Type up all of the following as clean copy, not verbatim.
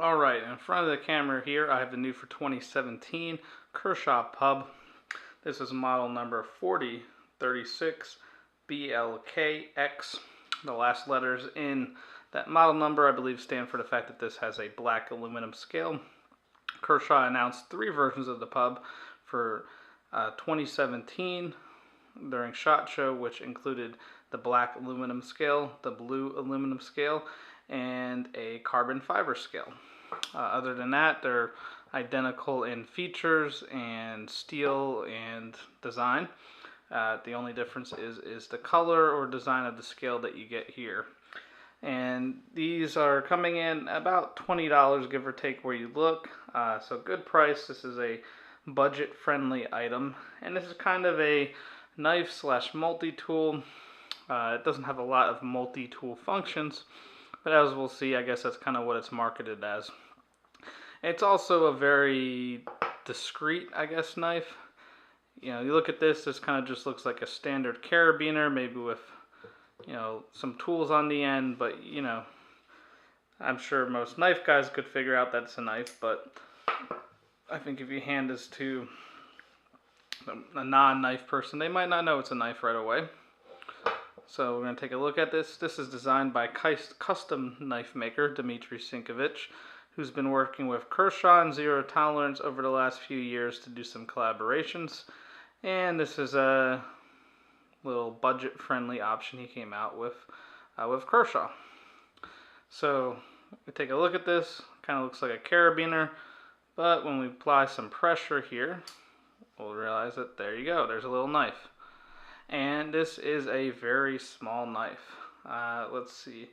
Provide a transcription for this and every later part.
Alright, in front of the camera here, I have the new for 2017 Kershaw pub. This is model number 4036 BLKX. The last letters in that model number, I believe, stand for the fact that this has a black aluminum scale. Kershaw announced 3 versions of the pub for 2017 during SHOT Show, which included the black aluminum scale, the blue aluminum scale, and a carbon fiber scale. Other than that, they're identical in features and steel and design. The only difference is the color or design of the scale that you get here. And these are coming in about $20, give or take where you look. So good price. This is a budget-friendly item, and this is kind of a knife slash multi-tool. It doesn't have a lot of multi-tool functions, but as we'll see, I guess that's kind of what it's marketed as. It's also a very discreet, I guess, knife. You know, you look at this kind of just looks like a standard carabiner, maybe with, you know, some tools on the end, but, you know, I'm sure most knife guys could figure out that's a knife, but I think if you hand this to a non-knife person, they might not know it's a knife right away. So we're going to take a look at this. This is designed by custom knife maker Dmitry Sinkevich, who's been working with Kershaw and Zero Tolerance over the last few years to do some collaborations. And this is a little budget-friendly option he came out with Kershaw. So we take a look at this. Kind of looks like a carabiner, but when we apply some pressure here, we'll realize that there you go. There's a little knife. And this is a very small knife. Let's see.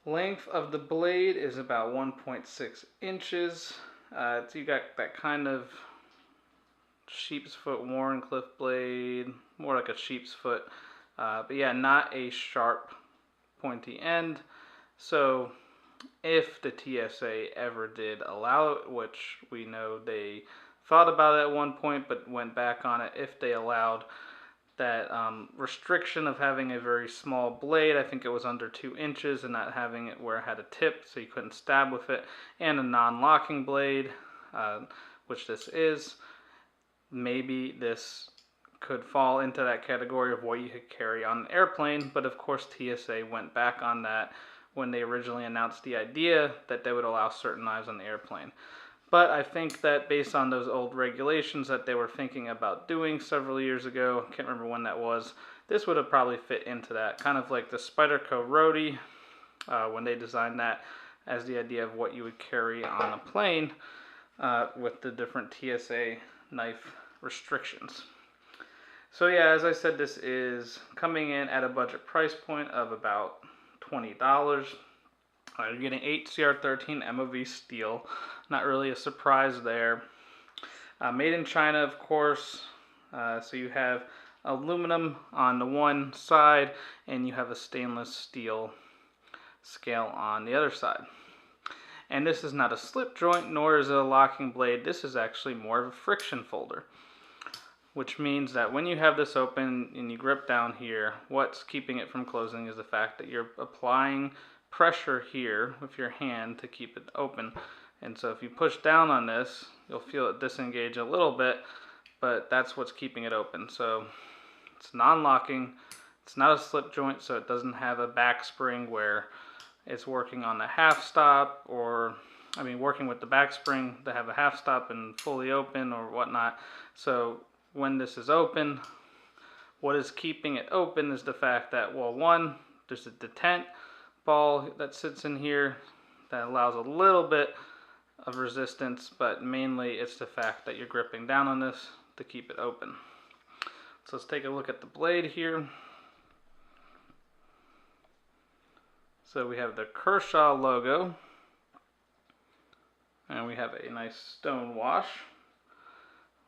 Length of the blade is about 1.6 inches. So you got that kind of sheep's foot Wharncliffe blade, more like a sheep's foot. But yeah, not a sharp, pointy end. So if the TSA ever did allow it, which we know they thought about it at one point but went back on it, if they allowed that restriction of having a very small blade, I think it was under 2 inches, and not having it where it had a tip so you couldn't stab with it, and a non-locking blade, which this is, maybe this could fall into that category of what you could carry on an airplane. But of course TSA went back on that when they originally announced the idea that they would allow certain knives on the airplane. But I think that based on those old regulations that they were thinking about doing several years ago, I can't remember when that was, this would have probably fit into that. Kind of like the Spyderco Rhodey, when they designed that as the idea of what you would carry on a plane with the different TSA knife restrictions. So yeah, as I said, this is coming in at a budget price point of about $20. You're getting 8CR13 MOV steel. Not really a surprise there. Made in China, of course. So you have aluminum on the one side, and you have a stainless steel scale on the other side. And this is not a slip joint, nor is it a locking blade. This is actually more of a friction folder, which means that when you have this open and you grip down here, what's keeping it from closing is the fact that you're applying pressure here with your hand to keep it open. And so if you push down on this, you'll feel it disengage a little bit, but that's what's keeping it open. So it's non-locking, it's not a slip joint, so it doesn't have a back spring where it's working on the half stop, or working with the back spring to have a half stop and fully open or whatnot. So when this is open, what is keeping it open is the fact that, well, one, there's a detent ball that sits in here that allows a little bit of resistance, but mainly it's the fact that you're gripping down on this to keep it open. So let's take a look at the blade here. So we have the Kershaw logo, and we have a nice stone wash.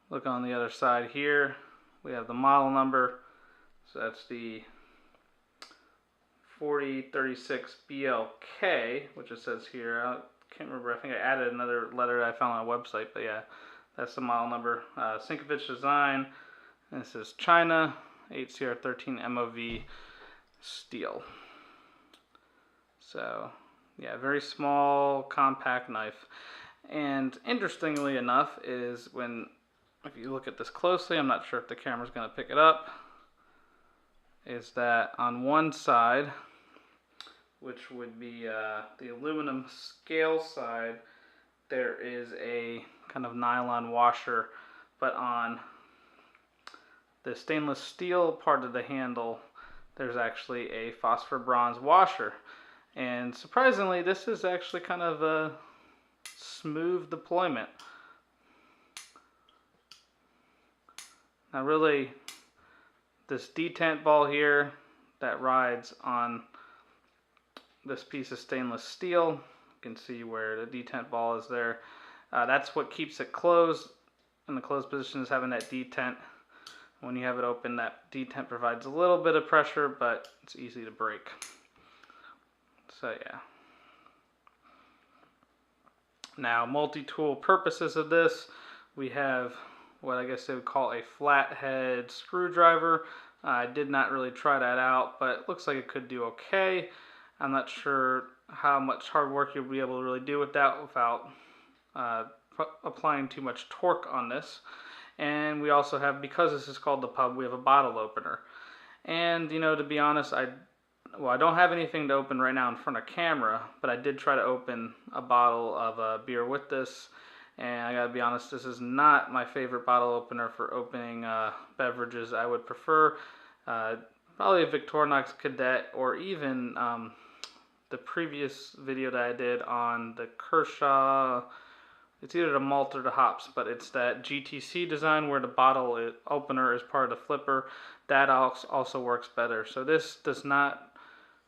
Look on the other side here, we have the model number, so that's the 4036 BLK, which it says here. I can't remember, I think I added another letter that I found on a website, but yeah, that's the model number. Sinkevich design, and this is China, 8CR13 MOV steel. So Yeah, very small, compact knife. And interestingly enough is if you look at this closely, I'm not sure if the camera's going to pick it up, is that on one side, which would be the aluminum scale side, there is a kind of nylon washer, but on the stainless steel part of the handle, there's actually a phosphor bronze washer. And surprisingly, this is actually kind of a smooth deployment. Now really, this detent ball here that rides on this piece of stainless steel, you can see where the detent ball is there. That's what keeps it closed. In the closed position is having that detent. When you have it open, that detent provides a little bit of pressure, but it's easy to break. So yeah. Now, multi-tool purposes of this, we have what I guess they would call a flathead screwdriver. I did not really try that out, but it looks like it could do okay. I'm not sure how much hard work you'll be able to really do with that without applying too much torque on this. And we also have, because this is called the pub, we have a bottle opener. And, you know, to be honest, I don't have anything to open right now in front of camera, but I did try to open a bottle of beer with this. And I gotta be honest, this is not my favorite bottle opener for opening beverages. I would prefer probably a Victorinox Cadet, or even the previous video that I did on the Kershaw. It's either the malt or the hops, but it's that GTC design where the bottle opener is part of the flipper. That also works better. So this does not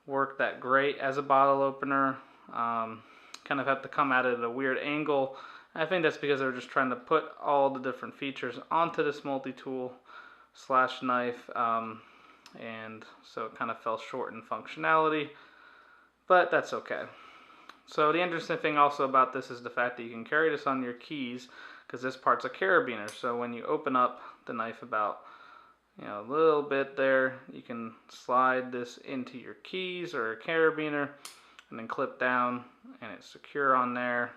work that great as a bottle opener. Kind of have to come at it at a weird angle. I think that's because they're just trying to put all the different features onto this multi-tool slash knife, and so it kind of fell short in functionality, but that's okay. So the interesting thing also about this is the fact that you can carry this on your keys, because this part's a carabiner. So when you open up the knife about a little bit there, you can slide this into your keys or a carabiner and then clip down, and it's secure on there.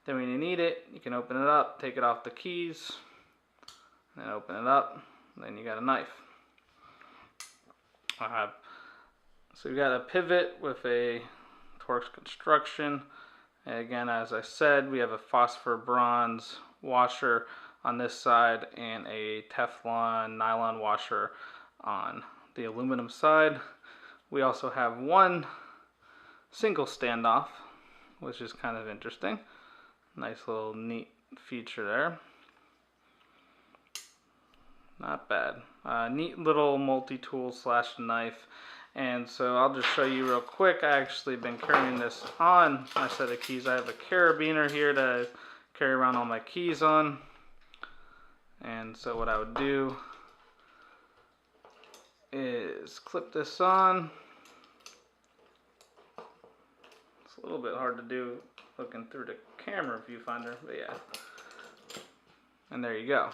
Then when you need it, you can open it up, take it off the keys, and then open it up, and then you got a knife. So you got a pivot with a Torx construction. And again, as I said, we have a phosphor bronze washer on this side and a Teflon nylon washer on the aluminum side. We also have one single standoff, which is kind of interesting. Nice little neat feature there. Not bad. Neat little multi-tool slash knife. And so I'll just show you real quick. I actually been carrying this on my set of keys. I have a carabiner here to carry around all my keys on. And so what I would do is clip this on. It's a little bit hard to do looking through the camera viewfinder, but yeah. And there you go.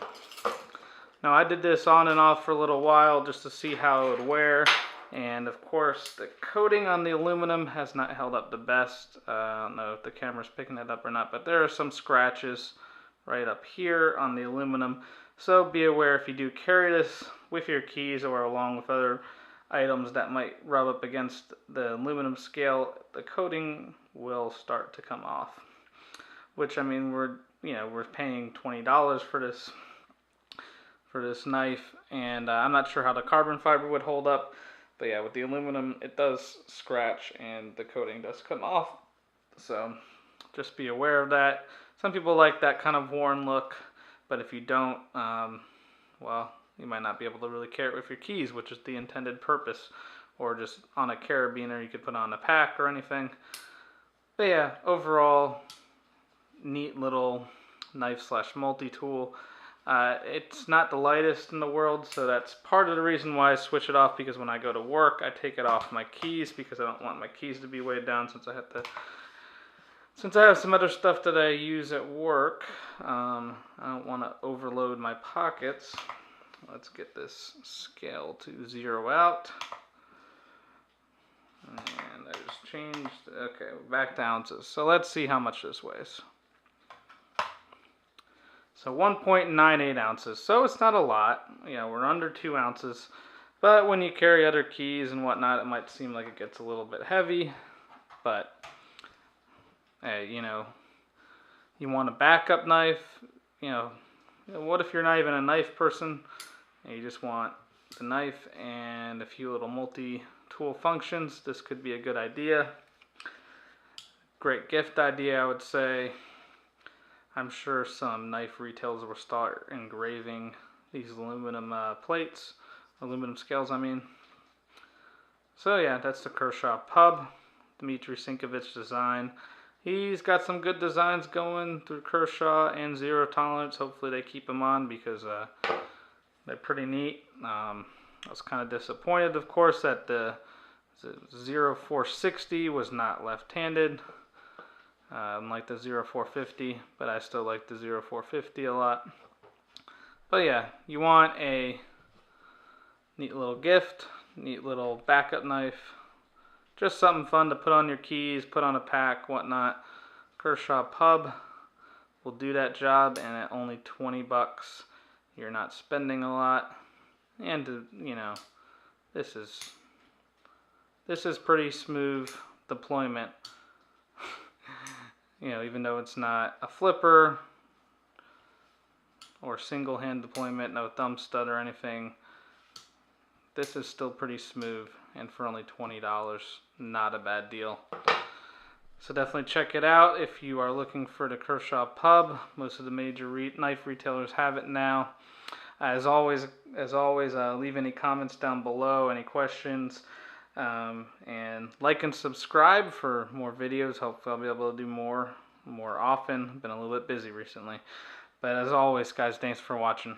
Now I did this on and off for a little while just to see how it would wear. And of course, the coating on the aluminum has not held up the best. I don't know if the camera's picking it up or not, but there are some scratches right up here on the aluminum. So be aware if you do carry this with your keys or along with other items that might rub up against the aluminum scale, the coating will start to come off. Which, I mean, we're paying $20 for this knife, and I'm not sure how the carbon fiber would hold up. But yeah, with the aluminum, it does scratch and the coating does come off. So just be aware of that. Some people like that kind of worn look, but if you don't, well, you might not be able to really carry it with your keys, which is the intended purpose. Or just on a carabiner, you could put on a pack or anything. But yeah, overall, neat little knife slash multi-tool. It's not the lightest in the world, so that's part of the reason why I switch it off, because when I go to work, I take it off my keys because I don't want my keys to be weighed down since I have some other stuff that I use at work. I don't want to overload my pockets. Let's get this scale to zero out. And I just changed, okay, back to ounces. So let's see how much this weighs. So 1.98 ounces. So it's not a lot. You know, we're under 2 ounces. But when you carry other keys and whatnot, it might seem like it gets a little bit heavy. But, hey, you know, you want a backup knife. You know, what if you're not even a knife person? And you just want the knife and a few little multi-tool functions. This could be a good idea. Great gift idea, I would say. I'm sure some knife retailers will start engraving these aluminum plates, aluminum scales, I mean. So yeah, that's the Kershaw Pub, Dmitry Sinkevich design. He's got some good designs going through Kershaw and Zero Tolerance. Hopefully they keep him on because they're pretty neat. I was kind of disappointed, of course, that the 0460 was not left-handed. Unlike the 0450, but I still like the 0450 a lot. But yeah, you want a neat little gift, neat little backup knife, just something fun to put on your keys, put on a pack, whatnot. Kershaw Pub will do that job, and at only 20 bucks, you're not spending a lot. And you know, this is pretty smooth deployment. You know, even though it's not a flipper or single hand deployment, no thumb stud or anything, this is still pretty smooth, and for only $20, not a bad deal. So definitely check it out if you are looking for the Kershaw Pub. Most of the major knife retailers have it now. As always, leave any comments down below, any questions. And like and subscribe for more videos. Hopefully I'll be able to do more often. Been a little bit busy recently. But as always, guys, thanks for watching.